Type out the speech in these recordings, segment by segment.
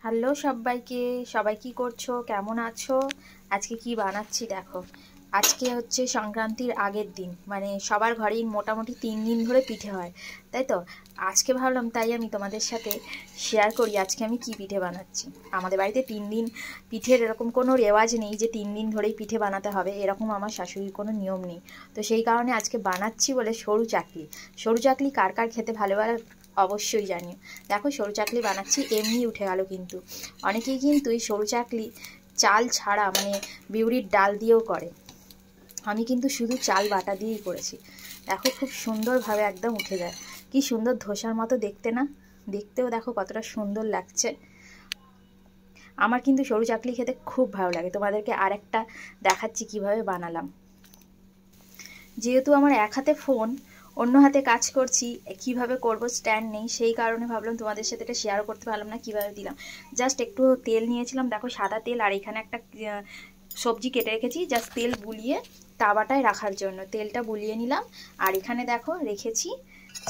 Hello সবাইকে, সবাই কি করছো, কেমন আছো? আজকে কি বানাচ্ছি দেখো। আজকে হচ্ছে সংক্রান্তির আগের দিন, মানে সবার ঘরেই মোটামুটি 3 দিন ধরে পিঠে হয়, তাই তো। আজকে ভাবলাম তাই আমি তোমাদের সাথে শেয়ার করি আজকে আমি কি পিঠে বানাচ্ছি। আমাদের বাড়িতে 3 দিন পিঠের এরকম কোনো রেওয়াজ নেই যে 3 দিন ধরেই পিঠে বানাতে হবে, এরকম আমার শাশুড়ির কোনো নিয়ম নেই। তো সেই কারণে আজকে বানাচ্ছি বলে সরু চাকলি। সরু চাকলি কার কার খেতে ভালো অবশ্যই জানিও। দেখো সরু চাকলি বানাচ্ছি, এমনি উঠে গেল, কিন্তু অনেকেই কিন্তু এই সরু চাকলি চাল ছাড়া মানে বিউলির ডাল দিয়েও করে। আমি কিন্তু শুধু চাল বাটা দিয়েই করেছি। দেখো খুব সুন্দরভাবে একদম উঠে যায়, কি সুন্দর ধোসার মতো দেখতে না? দেখতেও দেখো কতটা সুন্দর লাগছে। আমার কিন্তু সরু চাকলি খেতে খুব ভালো লাগে। তোমাদেরকে আরেকটা দেখাচ্ছি কিভাবে বানালাম। যেহেতু আমার এক হাতে ফোন, অন্য হাতে কাজ করছি, কিভাবে করব স্ট্যান্ড নেই, সেই কারণে ভাবলাম তোমাদের সাথে এটা শেয়ারও করতে পারলাম না কিভাবে দিলাম। জাস্ট একটু তেল নিয়েছিলাম, দেখো সাদা তেল, আর এখানে একটা সবজি কেটে রেখেছি জাস্ট তেল বুলিয়ে তাওয়াটায় রাখার জন্য। তেলটা বুলিয়ে নিলাম, আর এখানে দেখো রেখেছি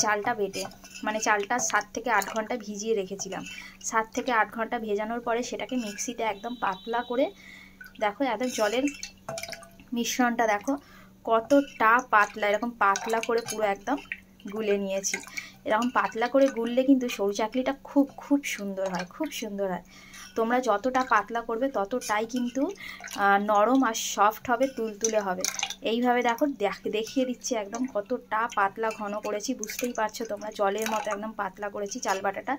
চালটা বেটে, মানে চালটা 7 থেকে 8 ঘন্টা ভিজিয়ে রেখেছিলাম। 7 থেকে 8 ঘন্টা ভেজানোর পরে সেটাকে মিক্সিতে একদম পাতলা করে, দেখো একদম জলের মিশ্রণটা দেখো কতটা পাতলা, এরকম পাতলা করে পুরো একদম গুলে নিয়েছি। এরকম পাতলা করে গুললে কিন্তু সরু চাকলিটা খুব খুব সুন্দর হয়, খুব সুন্দর হয়। তোমরা যতটা পাতলা করবে ততটাই কিন্তু নরম আর সফট হবে, তুলতুলে হবে। এইভাবে দেখো দেখিয়ে দিচ্ছি একদম কতটা পাতলা ঘন করেছি, বুঝতেই পারছো তোমরা, জলের মতো একদম পাতলা করেছি চাল বাটাটা।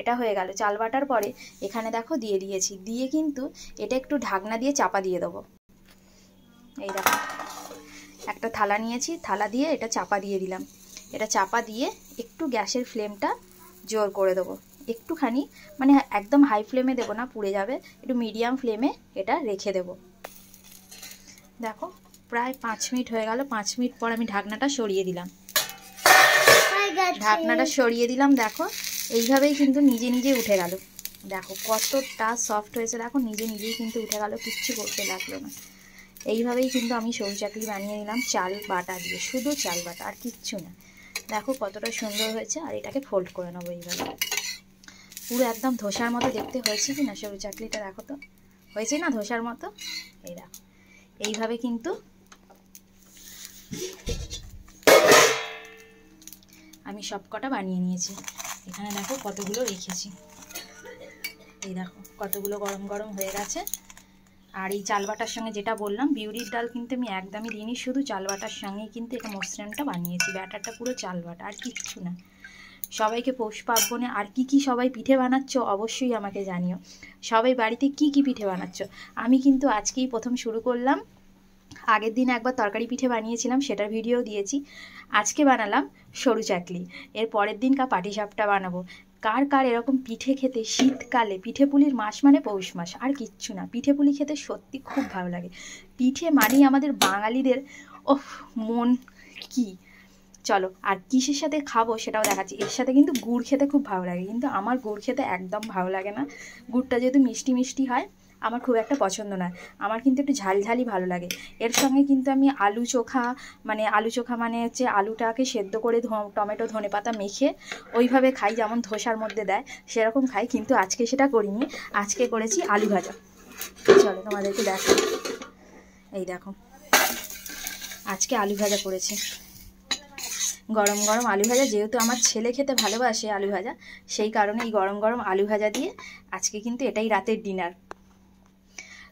এটা হয়ে গেল। চাল বাটার পরে এখানে দেখো দিয়ে দিয়েছি, দিয়ে কিন্তু এটা একটু ঢাকনা দিয়ে চাপা দিয়ে দেবো। এই দেখো একটা থালা নিয়েছি, থালা দিয়ে এটা চাপা দিয়ে দিলাম। এটা চাপা দিয়ে একটু গ্যাসের ফ্লেমটা জোর করে দেবো, একটুখানি, মানে একদম হাই ফ্লেমে দেবো না, পুড়ে যাবে, একটু মিডিয়াম ফ্লেমে এটা রেখে দেব। দেখো প্রায় 5 মিনিট হয়ে গেল। 5 মিনিট পর আমি ঢাকনাটা সরিয়ে দিলাম। ঢাকনাটা সরিয়ে দিলাম, দেখো এইভাবেই কিন্তু নিজে নিজে উঠে গেল। দেখো কতটা সফট হয়েছে, দেখো নিজে নিজেই কিন্তু উঠে গেল, কিচ্ছু করতে লাগলো না। এইভাবেই কিন্তু আমি সরু চাকলি বানিয়ে নিলাম চাল বাটা দিয়ে, শুধু চাল বাটা আর কিচ্ছু না। দেখো কতটা সুন্দর হয়েছে। আর এটাকে ফোল্ড করে নেবো এইভাবে, পুরো একদম ধোসার মতো দেখতে হয়েছে কি না সরু চাকলিটা? দেখো তো হয়েছে না ধোসার মতো? এই দেখো এইভাবে কিন্তু আমি সব কটা বানিয়ে নিয়েছি। এখানে দেখো কতগুলো রেখেছি, এই দেখো কতগুলো গরম গরম হয়ে গেছে। আর এই চাল বাটার সঙ্গে যেটা বললাম বিউলির ডাল কিন্তু আমি একদমই দিইনি, শুধু চাল বাটার সঙ্গেই কিন্তু এটা মসৃণটা বানিয়েছি। ব্যাটারটা পুরো চাল বাটা আর কিচ্ছু না। সবাইকে পৌষ পার্বণে আর কি সবাই পিঠে বানাচ্ছ অবশ্যই আমাকে জানিও। সবাই বাড়িতে কি পিঠে বানাচ্ছ। আমি কিন্তু আজকেই প্রথম শুরু করলাম। আগের দিন একবার তরকারি পিঠে বানিয়েছিলাম, সেটার ভিডিও দিয়েছি। আজকে বানালাম সরু চাকলি, এর পরের দিন পাটিসাপটা বানাবো। কার কার এরকম পিঠে খেতে শীতকালে, পিঠে পুলির মাস মানে পৌষ মাস, আর কিচ্ছু না, পিঠে পুলি খেতে সত্যি খুব ভালো লাগে। পিঠে মানেই আমাদের বাঙালিদের মন কি। চলো আর কিসের সাথে খাবো সেটাও দেখাচ্ছি। এর সাথে কিন্তু গুড় খেতে খুব ভালো লাগে, কিন্তু আমার গুড় খেতে একদম ভালো লাগে না। গুড়টা যেহেতু মিষ্টি মিষ্টি হয়, আমার খুব একটা পছন্দ নয়। আমার কিন্তু একটু ঝালঝালই ভালো লাগে। এর সঙ্গে কিন্তু আমি আলু চোখা মানে হচ্ছে আলুটাকে সেদ্ধ করে টমেটো ধনেপাতা মেখে ওইভাবে খাই, যেমন ধোসার মধ্যে দেয় সেরকম খাই, কিন্তু আজকে সেটা করিনি। আজকে করেছি আলু ভাজা। চলো তোমাদেরকে দেখো, এই দেখো আজকে আলু ভাজা করেছি, গরম গরম আলু ভাজা। যেহেতু আমার ছেলে খেতে ভালোবাসে আলু ভাজা, সেই কারণে এই গরম গরম আলু ভাজা দিয়ে আজকে কিন্তু এটাই রাতের ডিনার।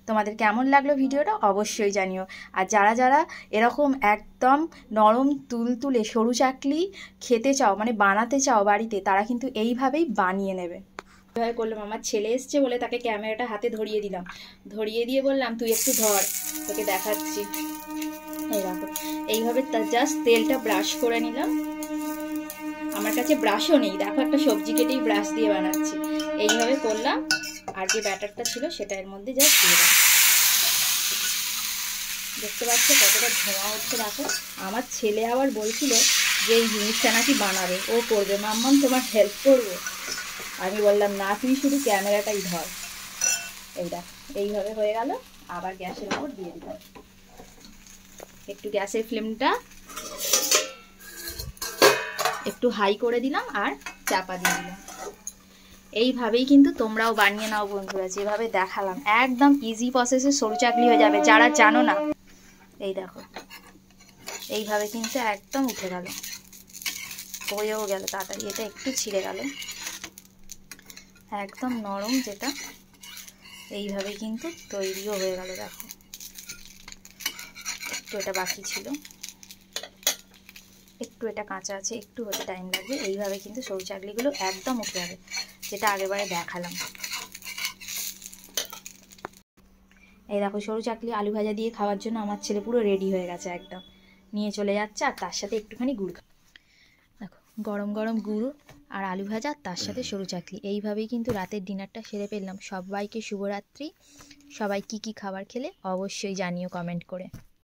তোমাদের কেমন লাগলো ভিডিওটা অবশ্যই জানিও। আর যারা যারা এরকম একদম নরম তুলতুলে সরু চাকলি খেতে চাও, মানে বানাতে চাও বাড়িতে, তারা কিন্তু এইভাবেই বানিয়ে নেবে। এইভাবে করলাম, আমার ছেলে এসছে বলে তাকে ক্যামেরাটা হাতে ধরিয়ে দিলাম, ধরিয়ে দিয়ে বললাম তুই একটু ধর, তোকে দেখাচ্ছি। এই দেখো এইভাবে জাস্ট তেলটা ব্রাশ করে নিলাম। আমার কাছে ব্রাশও নেই, দেখো একটা সবজি কেটেই ব্রাশ দিয়ে বানাচ্ছি। এইভাবে করলাম, আর যে ব্যাটারটা ছিল সেটা এর মধ্যে জাস্ট দিয়ে দিলাম। দেখতে পাচ্ছ কতটা ধোঁয়া উঠছে। দেখো আমার ছেলে আবার বলছিল যে এই জিনিসটা নাকি বানাবে, ও করবে, মাম্মাম তোমার হেল্প করবো। আমি বললাম না, তুই শুধু ক্যামেরাটাই ধর। এই দেখ এইভাবে হয়ে গেল। আবার গ্যাসের উপর দিয়ে দিলাম, একটু গ্যাসের ফ্লেমটা একটু হাই করে দিলাম আর চাপা দিয়ে দিলাম। এইভাবেই কিন্তু তোমরাও বানিয়ে নাও বন্ধুরা, যেভাবে দেখালাম একদম ইজি প্রসেসে সরু চাকলি হয়ে যাবে। যারা জানো না, এই দেখো এইভাবে কিন্তু একদম উঠে গেল, হয়েও গেল তাড়াতাড়ি। এটা একটু ছিঁড়ে গেল, একদম নরম যেটা, এইভাবে কিন্তু তৈরিও হয়ে গেল। দেখো একটু এটা বাকি ছিল, একটু এটা কাঁচা আছে, একটু হতে টাইম লাগবে। এইভাবে কিন্তু সরু চাকলিগুলো একদম উঠে যাবে, যেটা আগেবারে দেখালাম। এই দেখো সরু চাকলি আলু ভাজা দিয়ে খাওয়ার জন্য আমার ছেলে পুরো রেডি হয়ে গেছে, একদম নিয়ে চলে যাচ্ছে। আর তার সাথে একটুখানি গুড়, দেখো গরম গরম গুঁড়ো আর আলু ভাজা, তার সাথে সরু চাকলি। এইভাবেই কিন্তু রাতের ডিনারটা সেরে ফেললাম। সবাইকে শুভরাত্রি। সবাই কি কি খাবার খেলে অবশ্যই জানিও কমেন্ট করে।